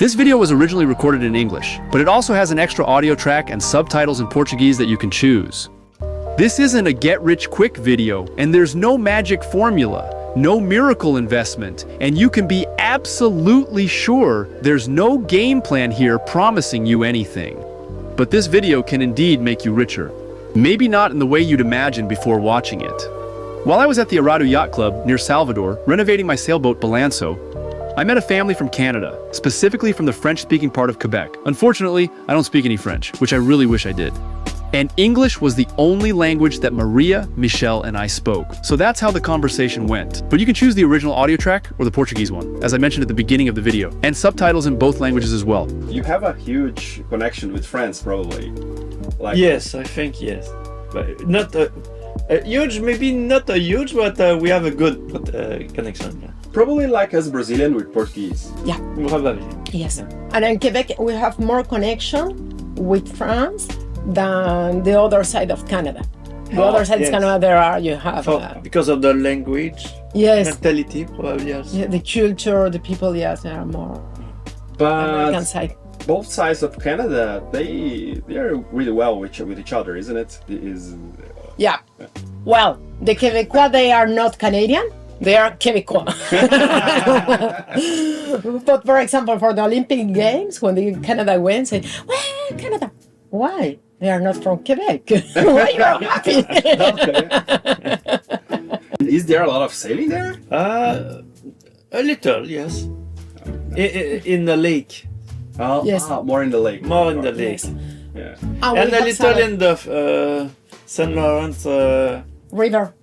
This video was originally recorded in English, but it also has an extra audio track and subtitles in Portuguese that you can choose. This isn't a get-rich-quick video, and there's no magic formula, no miracle investment, and you can be absolutely sure there's no game plan here promising you anything. But this video can indeed make you richer. Maybe not in the way you'd imagine before watching it. While I was at the Dourada Yacht Club near Salvador, renovating my sailboat Balanço, I met a family from Canada, specifically from the French-speaking part of Quebec. Unfortunately, I don't speak any French, which I really wish I did. And English was the only language that Maria, Michelle, and I spoke. So that's how the conversation went. But you can choose the original audio track or the Portuguese one, as I mentioned at the beginning of the video, and subtitles in both languages as well. You have a huge connection with France, probably. Like... Yes, I think yes. But not a huge, maybe not a huge, but we have a good connection. Yeah. Probably like us Brazilian with Portuguese. Yeah. Probably. Yes. And in Quebec, we have more connection with France than the other side of Canada. The other side of Canada, you have... because of the language, yes, mentality, probably, yes. Yeah, the culture, the people, yes, they are more but American side. Both sides of Canada, they are really well with each other, isn't it? Yeah. Well, the Quebecois, they are not Canadian. They are Quebecois. But for example, for the Olympic Games, when Canada wins, say, well, Canada, why? They are not from Quebec. Why you are happy? Is there a lot of sailing there? A little, yes. In the lake. Oh, yes. More in the lake. More in the lake. Yes. Yeah. And a little in the St. Lawrence River.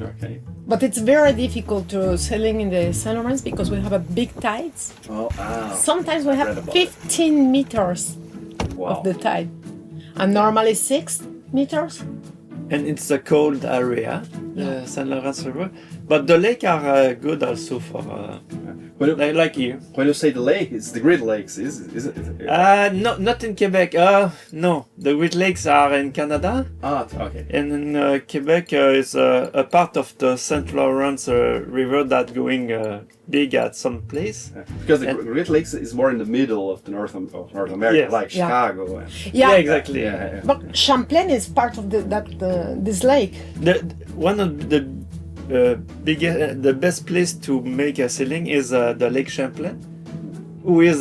Okay. But it's very difficult to sailing in the St. Lawrence because we have a big tides. Oh, wow. Sometimes we have 15 meters of the tide. And normally 6 meters. And it's a cold area, the St. Lawrence River. But the lake are good also for like here. When you say the lake, it's the Great Lakes, is it? No, not in Quebec. No, the Great Lakes are in Canada. Okay. And in Quebec is a part of the St. Lawrence River that going big at some place. Because the Great Lakes is more in the middle of the North America, yes. like Chicago. Yeah, exactly. Yeah. But Champlain is part of this lake. One of the biggest, the best place to make a sailing is the Lake Champlain, who is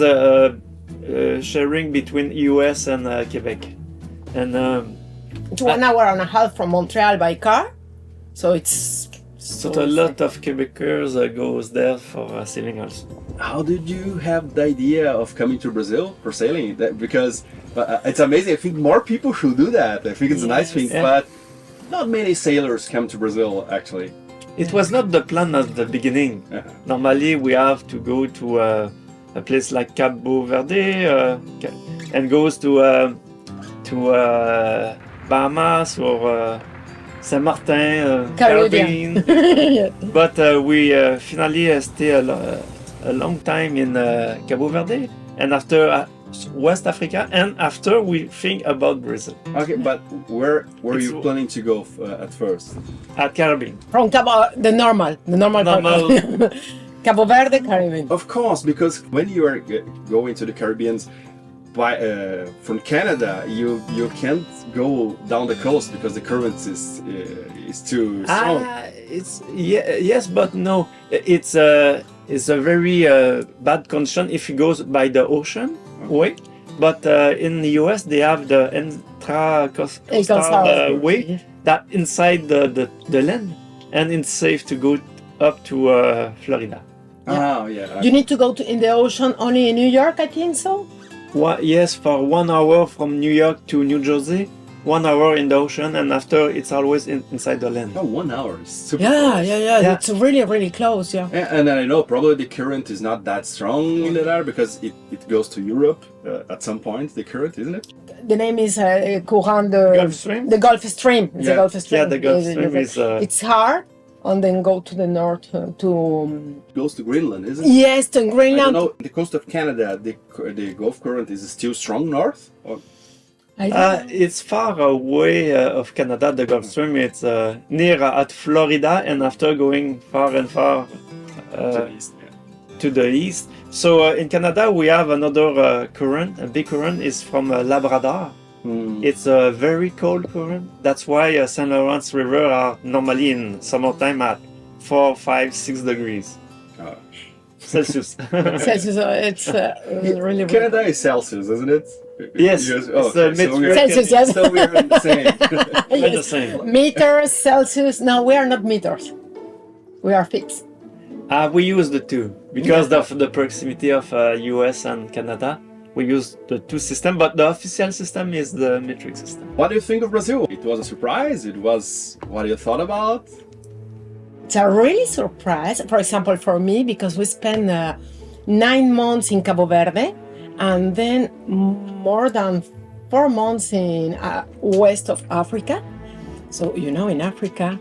sharing between US and Quebec, and it's 1 hour and a half from Montreal by car, so it's so a lot of Quebecers goes there for sailing also. How did you have the idea of coming to Brazil for sailing? Because it's amazing. I think more people should do that. I think it's a nice thing, but not many sailors come to Brazil actually. It was not the plan at the beginning. Normally, we have to go to a place like Cabo Verde and goes to Bahamas or Saint Martin, Caribbean. But we finally stay a long time in Cabo Verde, and after West Africa, and after we think about Brazil. Okay, but where were you planning to go at first? At Caribbean. From Cabo, the normal part. Cabo Verde, Caribbean. Of course, because when you are going to the Caribbean from Canada, you can't go down the coast because the current is too strong. Yes, but no. It's a very bad condition if it goes by the ocean way. But in the US, they have the intra-coastal way that inside the land, and it's safe to go up to Florida. Oh, yeah. You need to go in the ocean only in New York, I think so? Yes, for 1 hour from New York to New Jersey, 1 hour in the ocean, and after it's always inside the land. Oh, 1 hour. Super Yeah. Yeah. It's really, really close, yeah. And then I know probably the current is not that strong in there because it goes to Europe at some point, the current, isn't it? The name is Courant de... Gulf Stream? The Gulf Stream. Yeah. The Gulf Stream. Yeah, the Gulf Stream is... It's hard, and then go to the north to... It goes to Greenland, isn't it? Yes, to I Greenland. don't know, the coast of Canada, the Gulf current is still strong north? Or? It's far away of Canada, the Gulf Stream. It's near at Florida, and after going far and far To the east, to the east. So in Canada, we have another current. A big current is from Labrador. It's a very cold current. That's why St. Lawrence River are normally in summertime at 4, 5, 6 degrees Celsius. Celsius, it's really Canada is Celsius, isn't it? Yes, Yes. it's Okay, Celsius, yes. so we're in the same. We're the same. Meters, Celsius. No, we are not meters. We are fixed. We use the two because of the proximity of US and Canada. We use the two systems, but the official system is the metric system. What do you think of Brazil? It was a surprise. It was what you thought about. It's a really surprise, for example, for me, because we spent 9 months in Cabo Verde and then more than 4 months in west of Africa. So, you know, in Africa,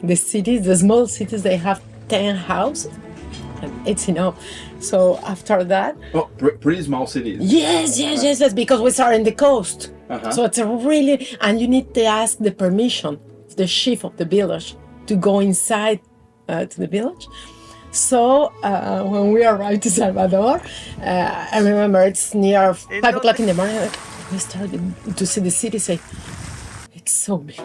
the cities, the small cities, they have 10 houses. And it's enough. So after that... Oh, pretty small cities. Yes, because we are in the coast. So it's a really... And you need to ask the permission, the chief of the village, to go inside to the village. So when we arrived to Salvador, I remember it's near 5 o'clock in the morning, we started to see the city, say, it's so big.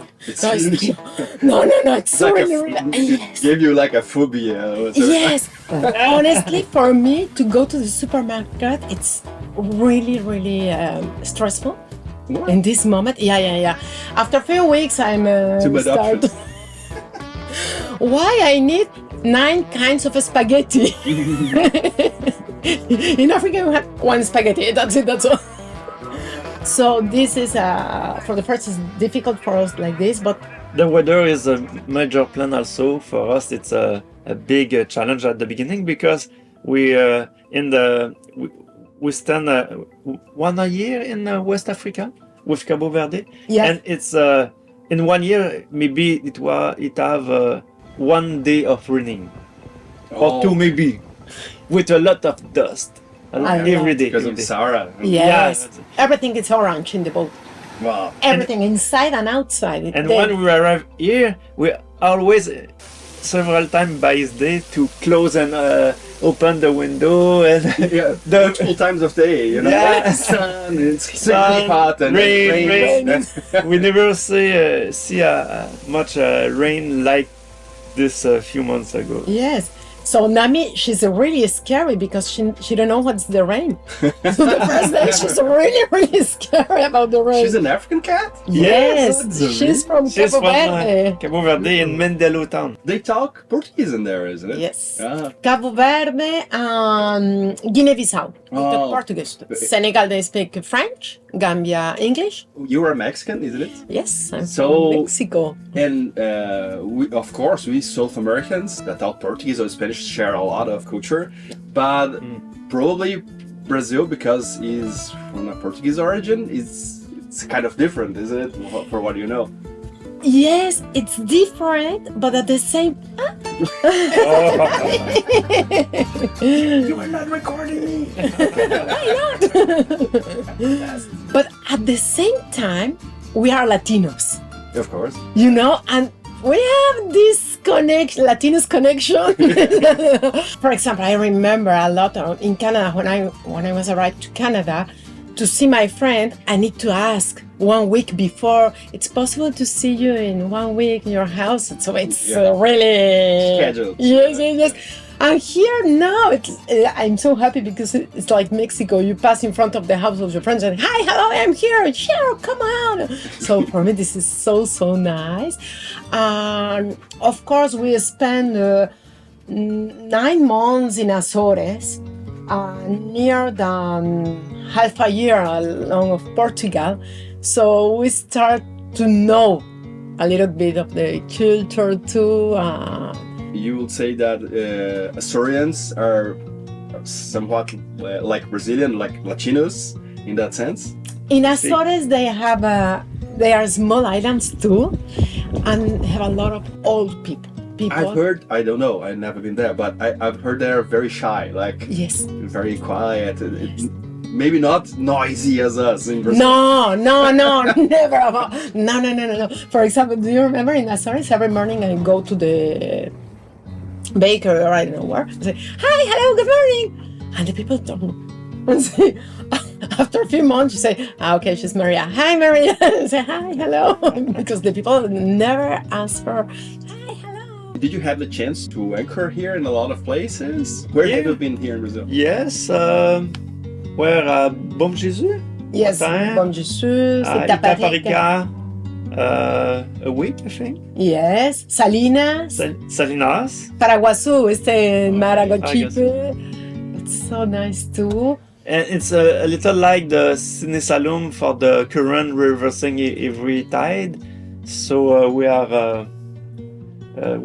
No, it's so Like really. it gave you like a phobia. Yes. Honestly, for me to go to the supermarket, it's really, really stressful. What? In this moment. Yeah. After a few weeks, I'm Too much start. options. Why I need 9 kinds of spaghetti? In Africa, we have 1 spaghetti. That's it. That's all. So this is for the first, it's difficult for us like this, but The weather is a major plan also for us. It's a big challenge at the beginning because we stand 1 year in West Africa with Cabo Verde, and it's in 1 year maybe it have 1 day of raining or 2 maybe with a lot of dust every day. Because of Sahara. yes, everything is orange in the boat. Wow. Everything inside and outside. And when we arrive here, we always several times by his day to close and open the window and multiple times of day, you know. Yeah. Sun, it's extremely hot and rain. We never see much rain like this a few months ago. Yes. So Nami, she's really scary because she don't know what's the rain. So the first day she's really scary about the rain. She's an African cat? Yes, she's from Cabo Verde. Cabo Verde in Mindelo town. They talk Portuguese in there, isn't it? Yes. Ah. Cabo Verde and Guinea-Bissau. They talk Portuguese. Senegal, they speak French. Gambia, English. You are Mexican, isn't it? Yes, I'm from Mexico. And we, of course, we South Americans that talk Portuguese or Spanish share a lot of culture, but probably Brazil, because he's from a Portuguese origin, it's kind of different, isn't it? For what you know. Yes, it's different, but at the same You are not recording me. Why not? But at the same time, we are Latinos. Of course. You know, and we have this Latinos connection. For example, I remember a lot in Canada when I was arrived to Canada to see my friend. I need to ask 1 week before. It's possible to see you in 1 week in your house. So it's really scheduled. Yes. And here now, I'm so happy because it's like Mexico. You pass in front of the house of your friends and, hi, hello, I'm here. Sure, come on. So for me, this is so nice. And of course, we spent 9 months in Azores, near than half a year along of Portugal. So we start to know a little bit of the culture too. You would say that Azorians are somewhat like Brazilian, like Latinos in that sense? In Azores, they are small islands too, and have a lot of old people. I've heard, I don't know, I've never been there, but I've heard they're very shy, like very quiet. Maybe not noisy as us in Brazil. No, never. No. For example, do you remember in Azores, every morning I go to the bakery or I don't know where. I say, hi, hello, good morning. And the people don't. And say, after a few months, you say, okay, she's Maria. Hi, Maria. And say, hi, hello. Because the people never ask her, hi, hello. Did you have the chance to anchor here in a lot of places? Where have you been here in Brazil? Yes, where Bom Jesus? Yes, Bom Jesus, Itaparica, a week, I think. Yes, Salinas, Salinas. Paraguaçu, Maragogipe. It's so nice too. And it's a little like the Cine Salum for the current reversing every tide. So we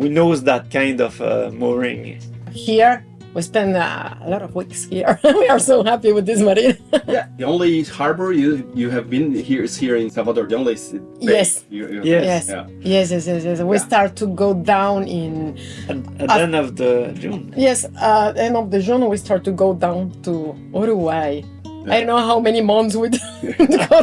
know that kind of mooring. Here, we spend a lot of weeks here. We are so happy with this marina. Yeah, the only harbor you have been here is here in Salvador. The only bay. Yes. Yes. Yeah. Yes. We start to go down in... At the end of the June. Yes, at the end of the June, we start to go down to Uruguay. I don't know how many months we go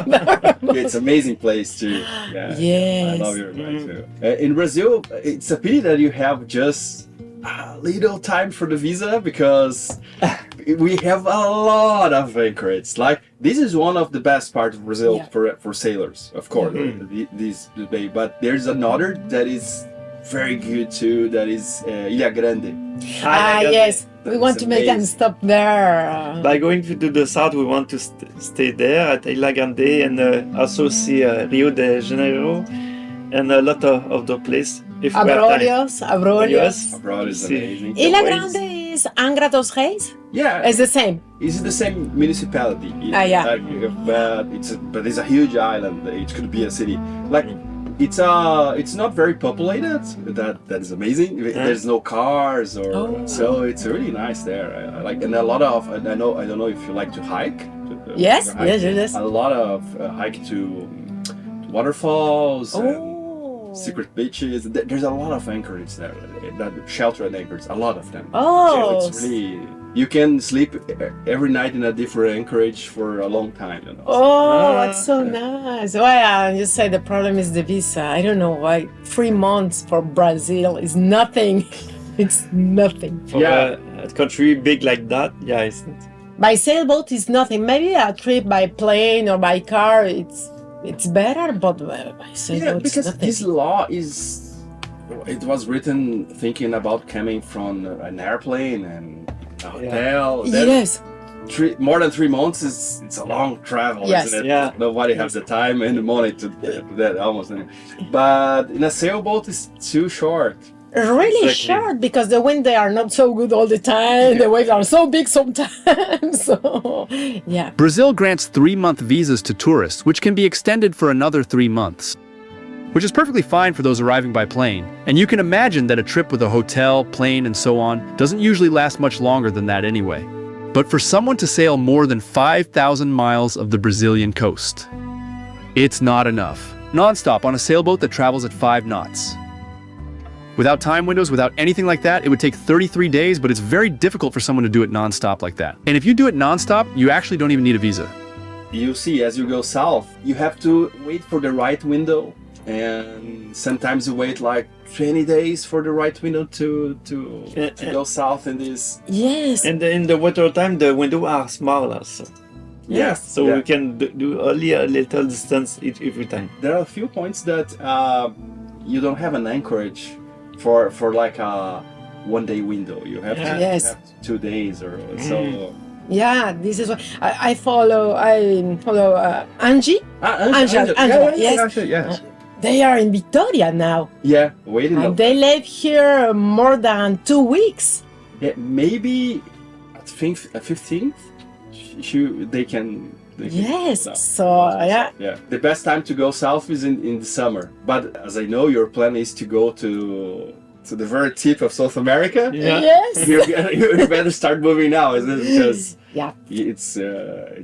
there. It's an amazing place too. Yeah. Yes. I love Uruguay too. In Brazil, it's a pity that you have just a little time for the visa because we have a lot of anchorages. Like this is one of the best parts of Brazil for sailors, of course. This bay, but there's another that is very good too. That is Ilha Grande. Yes. We want to make them stop there. By going to the south, we want to stay there at Ilha Grande and also see Rio de Janeiro and a lot of the place. Abrolhos. Abroad is amazing. Ilha Grande is Angra dos Reis? Yeah. It's the same. It's the same municipality. But it's a huge island. It could be a city. Like it's not very populated. That is amazing. There's no cars so it's really nice there. I like and a lot of I don't know if you like to hike. Yes. A lot of hike to waterfalls. And secret beaches. There's a lot of anchorage there. That shelter and anchorage. A lot of them. Oh. So it's really. You can sleep every night in a different anchorage for a long time. You know? Oh, that's so nice. Well, you say the problem is the visa. I don't know why 3 months for Brazil is nothing. It's nothing. For a country big like that, it's not. By sailboat is nothing. Maybe a trip by plane or by car, it's better, but by sailboat because nothing. this law it was written thinking about coming from an airplane and a hotel. Yes. More than 3 months it's a long travel, isn't it? Yeah. Nobody has the time and the money to do that almost. But in a sailboat it's too short. Really short because the wind they are not so good all the time. The waves are so big sometimes. So yeah. Brazil grants 3-month visas to tourists, which can be extended for another 3 months, which is perfectly fine for those arriving by plane. And you can imagine that a trip with a hotel, plane, and so on doesn't usually last much longer than that anyway. But for someone to sail more than 5,000 miles of the Brazilian coast, it's not enough. Non-stop on a sailboat that travels at 5 knots. Without time windows, without anything like that, it would take 33 days, but it's very difficult for someone to do it non-stop like that. And if you do it non-stop, you actually don't even need a visa. You see, as you go south, you have to wait for the right window. And sometimes you wait like 20 days for the right window to go south in this. Yes. And in the winter time, the windows are smaller. So we can do only a little distance every time. There are a few points that you don't have an anchorage for like a 1 day window. You have to have 2 days or so. Yeah, this is what I follow. Angie. Angel. Yes. They are in Victoria now. Yeah, waiting. And they live here more than 2 weeks. Yeah, maybe at 15th, they can. Yes. No. So Yeah. The best time to go south is in the summer. But as I know, your plan is to go to the very tip of South America. Yeah. Yes. You better start moving now, isn't it? Because it's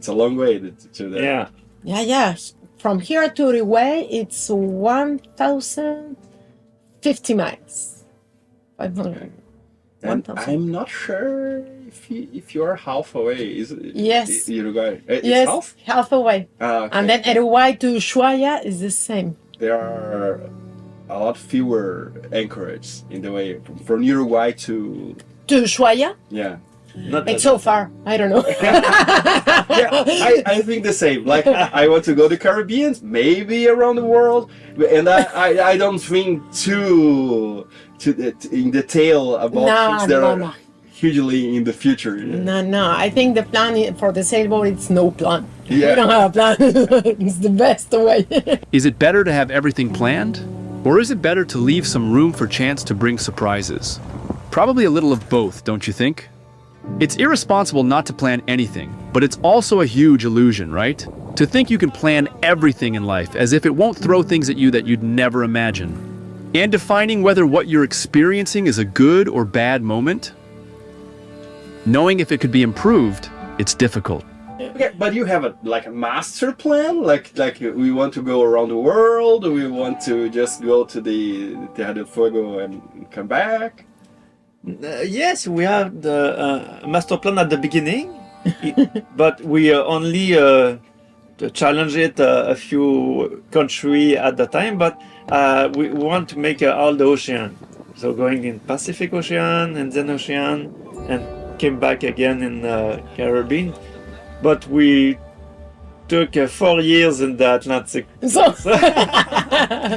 a long way to that. Yeah. Yeah. From here to Uruguay, it's 1,050 miles. 500. And I'm not sure if you are halfway. Is it? Yes. Uruguay. It's Yes, half away. Okay. And then Uruguay to Ushuaia is the same. There are a lot fewer anchorage in the way from Uruguay to To Ushuaia? yeah. Not It's that- so far. I don't know. Yeah, I think the same. Like I want to go to Caribbean, maybe around the world, and I don't think too in detail about things that are no. hugely in the future. No. I think the plan for the sailboat, it's no plan. Yeah. We don't have a plan. It's the best way. Is it better to have everything planned? Or is it better to leave some room for chance to bring surprises? Probably a little of both, don't you think? It's irresponsible not to plan anything, but it's also a huge illusion, right? To think you can plan everything in life as if it won't throw things at you that you'd never imagine. And defining whether what you're experiencing is a good or bad moment? Knowing if it could be improved, it's difficult. Okay, but you have a master plan, like we want to go around the world, or we want to just go to the Terra del Fuego and come back. Yes, we have the master plan at the beginning, but we only challenge it a few countries at the time. But we want to make all the ocean, so going in Pacific Ocean, Indian Ocean, and came back again in Caribbean. But we took 4 years in the Atlantic. So,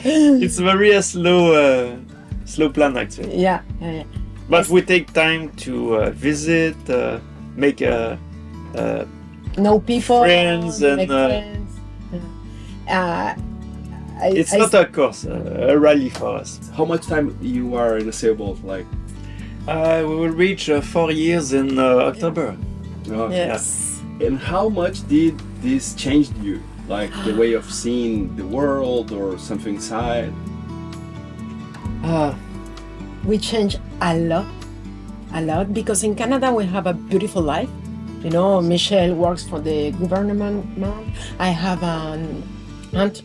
It's very slow plan actually. yeah. But we take time to visit, make Know people. Friends and, make friends. it's not a course, a rally for us. How much time you are in a sailboat? Like, We will reach 4 years in October. Yes. And how much did this change you? Like the way of seeing the world or something inside? We change a lot, because in Canada we have a beautiful life. You know, Michelle works for the government. I have an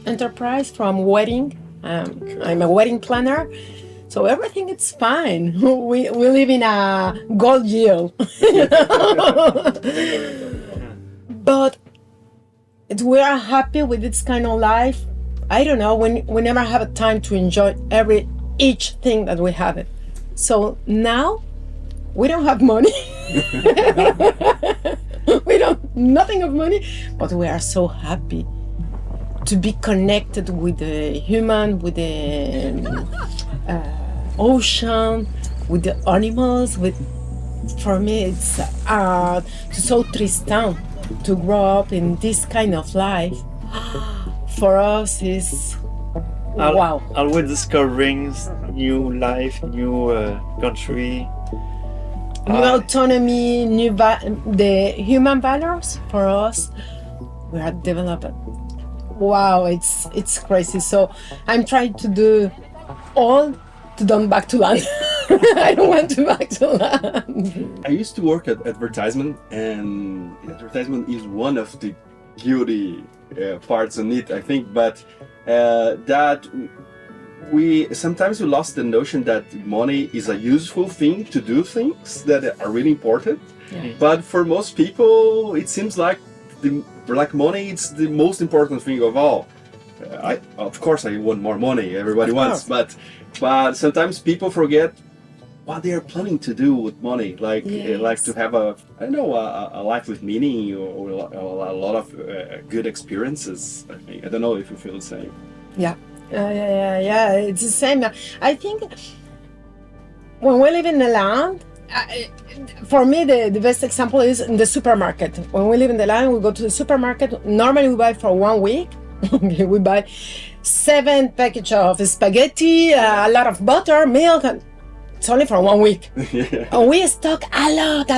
enterprise from wedding. I'm a wedding planner, so everything is fine. We live in a gold yield. But we are happy with this kind of life. I don't know, we never have a time to enjoy each thing that we have it. So now we don't have money. We don't nothing of money, but we are so happy to be connected with the human, with the ocean, with the animals. For me, it's so tristan to grow up in this kind of life. For us, is wow. Always discovering new life, new country. New autonomy, the human values for us, we are developing. Wow, it's crazy. So I'm trying to do all to come back to land. I don't want to back to land. I used to work at advertisement, and advertisement is one of the guilty parts on it, I think. But that we sometimes lost the notion that money is a useful thing to do things that are really important. Yeah. But for most people, it seems like money it's the most important thing of all. Of course I want more money. Everybody wants, but sometimes people forget what they are planning to do with money. Like like to have a life with meaning or a lot of good experiences. I think. I don't know if you feel the same. Yeah. It's the same. I think when we live in the land, for me, the best example is in the supermarket. When we live in the land, we go to the supermarket. Normally, we buy for 1 week. We buy 7 packages of spaghetti, a lot of butter, milk, and it's only for 1 week. And we stock a lot.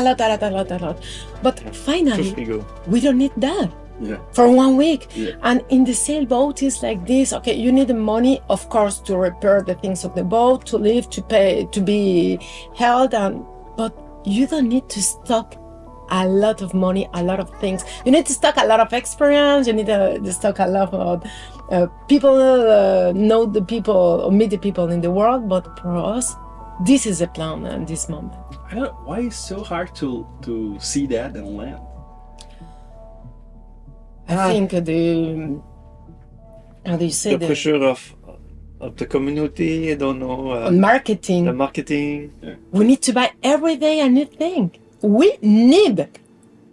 But finally, we don't need that. Yeah. For 1 week. Yeah. And in the sailboat is like this. Okay, you need the money, of course, to repair the things of the boat, to live, to pay, to be held, but you don't need to stock a lot of money, a lot of things. You need to stock a lot of experience. You need to stock a lot of people, know the people, or meet the people in the world. But for us, this is a plan at this moment. I don't know why it's so hard to see that on land. I think how do you say the pressure of of the community. I don't know. On marketing. The marketing. We need to buy every day a new thing. We need.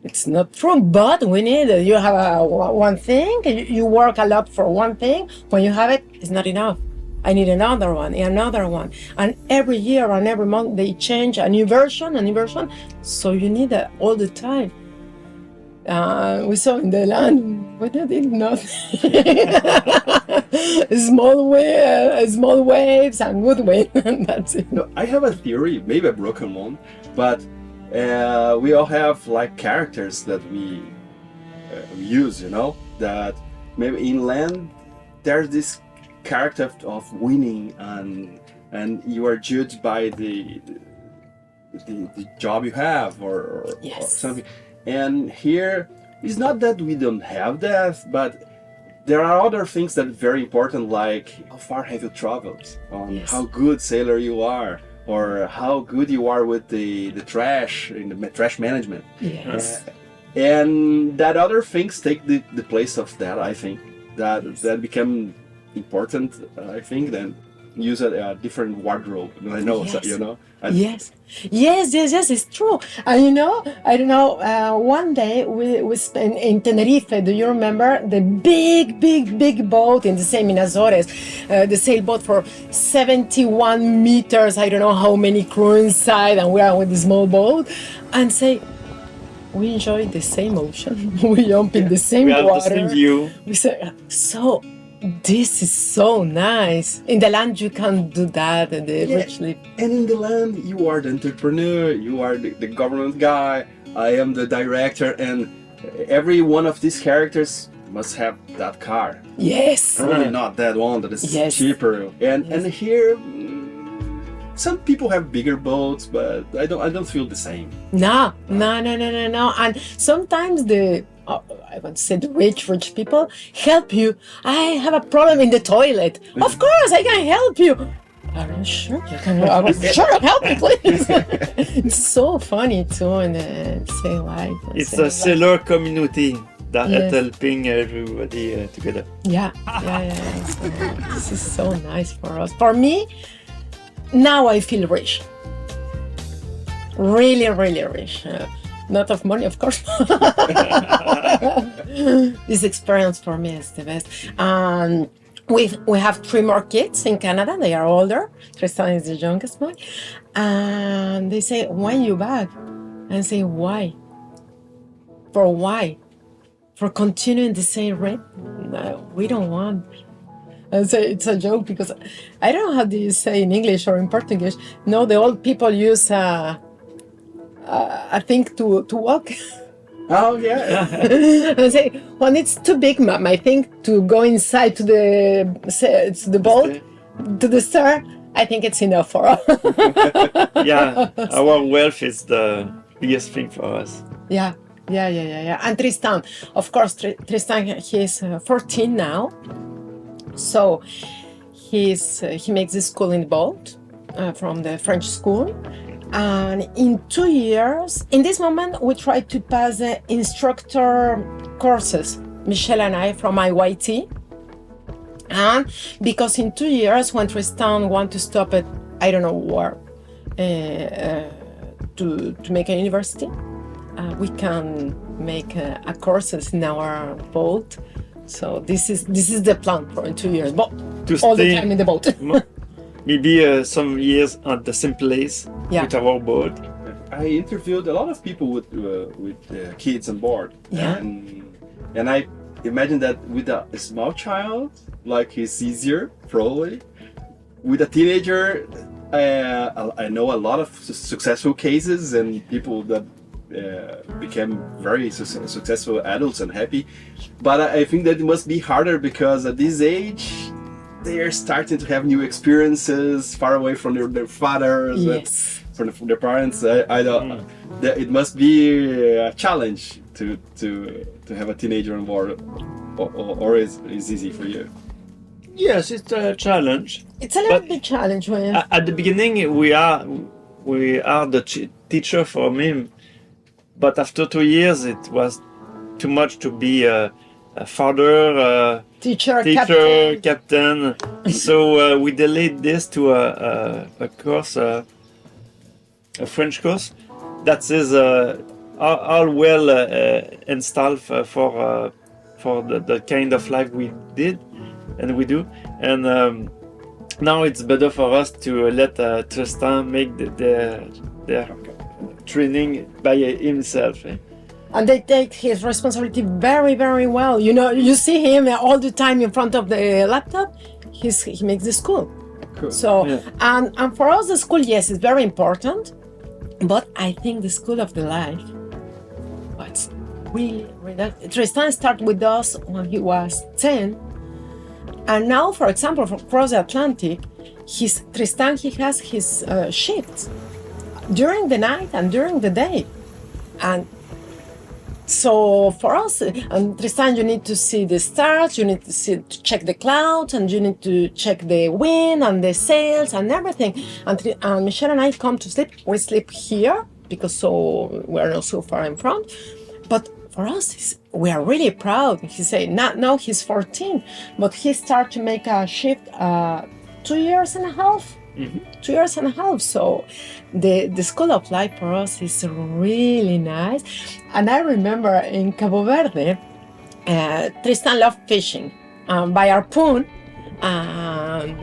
It's not true, but we need. You have one thing, you work a lot for one thing. When you have it, it's not enough. I need another one, another one. And every year and every month, they change a new version. So you need that all the time. We saw in the land, we did nothing. Small waves and good wind. That's it. No, I have a theory, maybe a broken one, but we all have like characters that we use, that maybe in land there's this character of winning, and you are judged by the job you have or something. And here it's not that we don't have that, but there are other things that are very important, like how far have you traveled, how good sailor you are, or how good you are with the trash in the trash management. Yes. And that other things take the place of that. I think that become important. I think then use a different wardrobe. I know, Yes. Yes, it's true. And I don't know, one day we spent in Tenerife. Do you remember the big boat in the Azores, the sailboat for 71 meters, I don't know how many crew inside, and we are with the small boat, and we enjoy the same ocean, we jump in the same water. We have the same view. We say, this is so nice. In the land, you can't do that. And in the land, you are the entrepreneur, you are the government guy, I am the director, and every one of these characters must have that car. Yes. Probably not that one that is cheaper. And here, some people have bigger boats, but I don't feel the same. No. And sometimes I want to say the rich people help you. I have a problem in the toilet. Of course, I can help you. Are you sure you can? Sure, help me, please. It's so funny too, in the same life. It's a sailor community that helping everybody together. Yeah. So, this is so nice for us. For me, now I feel rich. Really, really rich. Not of money, of course. This experience for me is the best. We have 3 more kids in Canada. They are older. Tristan is the youngest one. And they say, when you back? And I say, why? For why? For continuing the same rate? No, we don't want. And so it's a joke because I don't know how do you say in English or in Portuguese. No, the old people use I think to walk. Oh yeah. I say when it's too big, I think to go inside to the boat, to the star. I think it's enough for us. Yeah, our wealth is the biggest thing for us. Yeah. And Tristan, of course, Tristan, he's 14 now, so he makes the school in the boat from the French school. And in 2 years, in this moment, we try to pass the instructor courses, Michelle and I, from IYT. And because in 2 years, when Tristan wants to stop at, I don't know where, to make a university, we can make a courses in our boat. So this is the plan for in 2 years, but all the time in the boat. Maybe some years at the same place with our boat. I interviewed a lot of people with kids on board, and I imagine that with a small child, like it's easier probably. With a teenager, I know a lot of successful cases and people that became very successful adults and happy. But I think that it must be harder because at this age, they are starting to have new experiences far away from their fathers, from their parents. It must be a challenge to have a teenager on board, or is easy for you? Yes, it's a challenge. It's a little bit challenge. At the beginning, we are the teacher for him, but after 2 years, it was too much to be father, Teacher, captain. So we delayed this to a course, a French course that is all well installed for the kind of life we did and we do. And now it's better for us to let Tristan make the training by himself. And they take his responsibility very, very well. You know, you see him all the time in front of the laptop. He makes the school. Cool. So, Yeah. and for us, the school, yes, is very important. But I think the school of the life, what's really, Tristan started with us when he was 10. And now, for example, across the Atlantic, Tristan, he has his shifts during the night and during the day. And so for us, and Tristan, you need to see the stars, you need to check the clouds, and you need to check the wind and the sails and everything. And Michelle and I come to sleep. We sleep here because we're not so far in front. But for us, we are really proud. He said now he's 14, but he started to make a shift 2 years and a half. 2 years and a half. So the school of life for us is really nice. And I remember in Cabo Verde, Tristan loved fishing by harpoon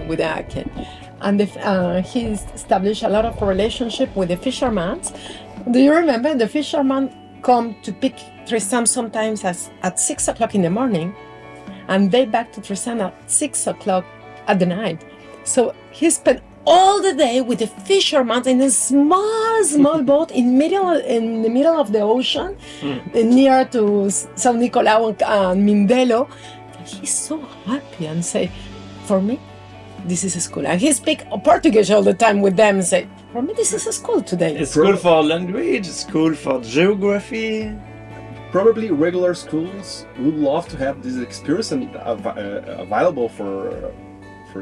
with a kid. And he established a lot of relationship with the fishermen. Do you remember the fishermen come to pick Tristan sometimes at 6 o'clock in the morning, and they back to Tristan at 6 o'clock at the night. So he spent all the day with the fishermen in a small boat in the middle of the ocean, near to São Nicolau and Mindelo. And he's so happy and say, for me, this is a school. And he speak Portuguese all the time with them and say, for me, this is a school today. It's school for language, school for geography. Probably regular schools would love to have this experience available for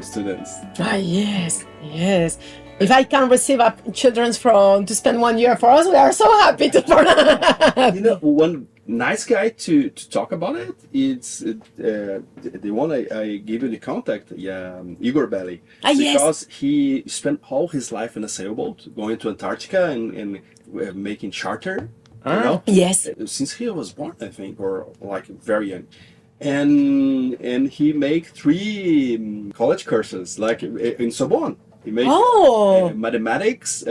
students. Yes. If I can receive children to spend 1 year for us, we are so happy to. You know, one nice guy to talk about it. It's the one I gave you the contact. Igor Belli. Because he spent all his life in a sailboat, going to Antarctica and making charter. You know? Yes. Since he was born, I think, or like very young. And he make 3 college courses, like in Sorbonne. He made mathematics,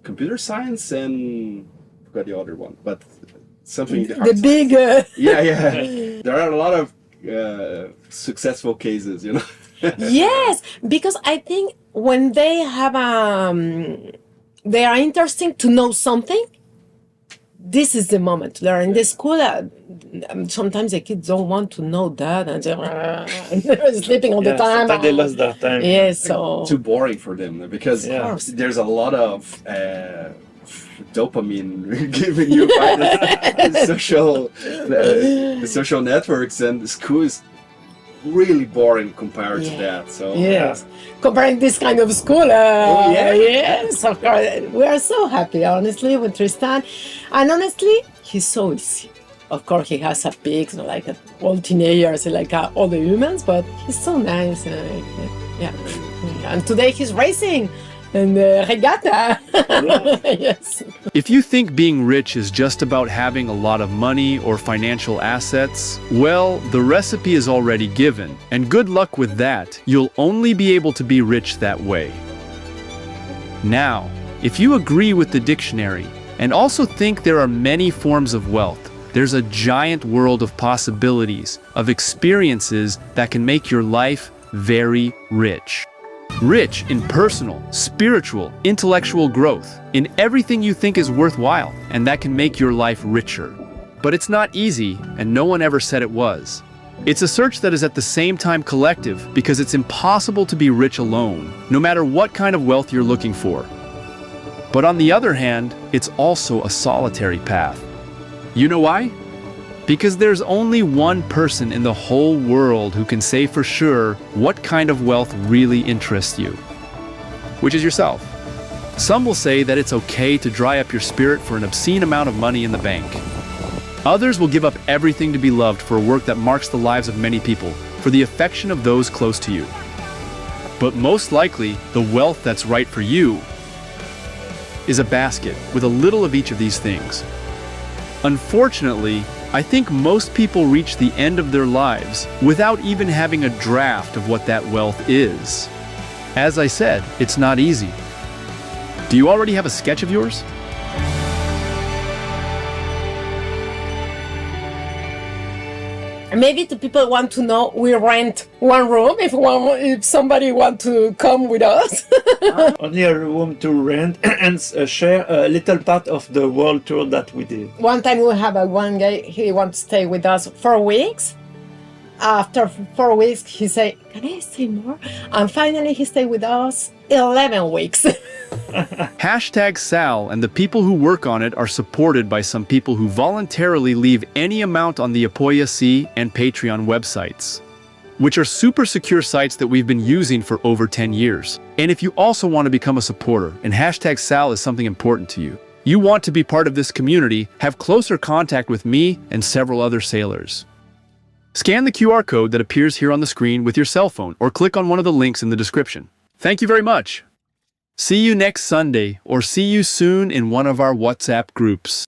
computer science, and I forgot the other one, but something. The big. Yeah. There are a lot of successful cases, you know. Yes, because I think when they have they are interesting to know something. This is the moment to learn. In the school, sometimes the kids don't want to know that, and they're sleeping all the time. Sometimes they lost their time. Yes, so too boring for them because there's a lot of dopamine giving you by the social networks, and the school is really boring compared to that. So comparing this kind of school, yes, of course, we are so happy, honestly, with Tristan, and honestly, he's so easy. Of course, he has a peak, like all teenagers, like all the humans, but he's so nice. And today he's racing in the regatta. Yes. If you think being rich is just about having a lot of money or financial assets, well, the recipe is already given, and good luck with that. You'll only be able to be rich that way. Now, if you agree with the dictionary and also think there are many forms of wealth, there's a giant world of possibilities, of experiences that can make your life very rich. Rich in personal, spiritual, intellectual growth, in everything you think is worthwhile, and that can make your life richer. But it's not easy, and no one ever said it was. It's a search that is at the same time collective because it's impossible to be rich alone, no matter what kind of wealth you're looking for. But on the other hand, it's also a solitary path. You know why? Because there's only one person in the whole world who can say for sure what kind of wealth really interests you, which is yourself. Some will say that it's okay to dry up your spirit for an obscene amount of money in the bank. Others will give up everything to be loved for a work that marks the lives of many people, for the affection of those close to you. But most likely, the wealth that's right for you is a basket with a little of each of these things. Unfortunately, I think most people reach the end of their lives without even having a draft of what that wealth is. As I said, it's not easy. Do you already have a sketch of yours? Maybe the people want to know we rent one room if somebody want to come with us. Only a room to rent and share a little part of the world tour that we did. One time we have one guy, he wants to stay with us 4 weeks. After 4 weeks, he said, can I stay more? And finally he stayed with us 11 weeks. Hashtag Sal and the people who work on it are supported by some people who voluntarily leave any amount on the Apoya-se and Patreon websites, which are super secure sites that we've been using for over 10 years. And if you also want to become a supporter, and hashtag Sal is something important to you, you want to be part of this community, have closer contact with me and several other sailors. Scan the QR code that appears here on the screen with your cell phone or click on one of the links in the description. Thank you very much. See you next Sunday or see you soon in one of our WhatsApp groups.